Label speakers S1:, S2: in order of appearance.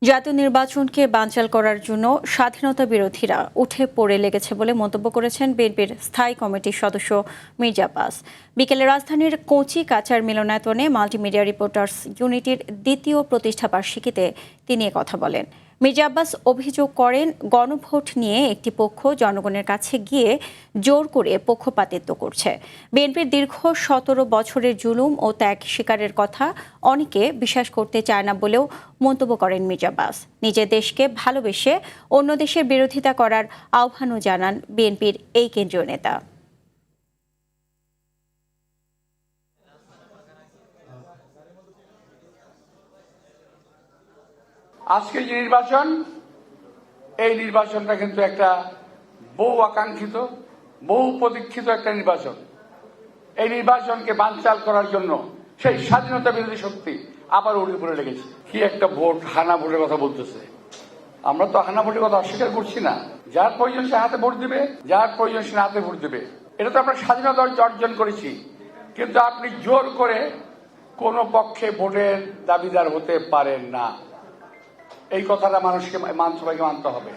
S1: জাতীয় নির্বাচনকে বানচাল করার জন্য স্বাধীনতা বিরোধীরা উঠে পড়ে লেগেছে বলে মন্তব্য করেছেন বিএনপির স্থায়ী কমিটির সদস্য মির্জা আব্বাস। বিকেলে রাজধানীর কচি কাচার মিলনায়তনে মাল্টিমিডিয়া রিপোর্টার্স ইউনিটির দ্বিতীয় প্রতিষ্ঠাবার্ষিকীতে তিনি কথা বলেন। মির্জা আব্বাস অভিযোগ করেন, গণভোট নিয়ে একটি পক্ষ জনগণের কাছে গিয়ে জোর করে পক্ষপাতিত্ব করছে। বিএনপির দীর্ঘ ১৭ বছরের জুলুম ও ত্যাগ স্বীকারের কথা অনেকে বিশ্বাস করতে চায় না বলেও মন্তব্য করেন মির্জা আব্বাস। নিজের দেশকে ভালোবেসে অন্য দেশের বিরোধিতা করার আহ্বানও জানান বিএনপির এই কেন্দ্রীয় নেতা।
S2: আজকে যে নির্বাচন, এই নির্বাচনটা কিন্তু একটা বহু আকাঙ্ক্ষিত, বহু প্রতীক্ষিত একটা নির্বাচন। এই নির্বাচনকে বানচাল করার জন্য সেই স্বাধীনতা বিরোধী শক্তি আবার উঠে পড়ে লেগেছে। কি একটা ভোট, হানা ভোটের কথা বলতেছে। আমরা তো হানা ভোটের কথা অস্বীকার করছি না। যার প্রয়োজন সে হাতে ভোট দিবে, যার প্রয়োজন সে হাতে ভোট দিবে। এটা তো আমরা স্বাধীনতা অর্জন করেছি। কিন্তু আপনি জোর করে কোন পক্ষে ভোটের দাবিদার হতে পারেন না। এই কথাটা মানুষকে সবাইকে মানতে হবে।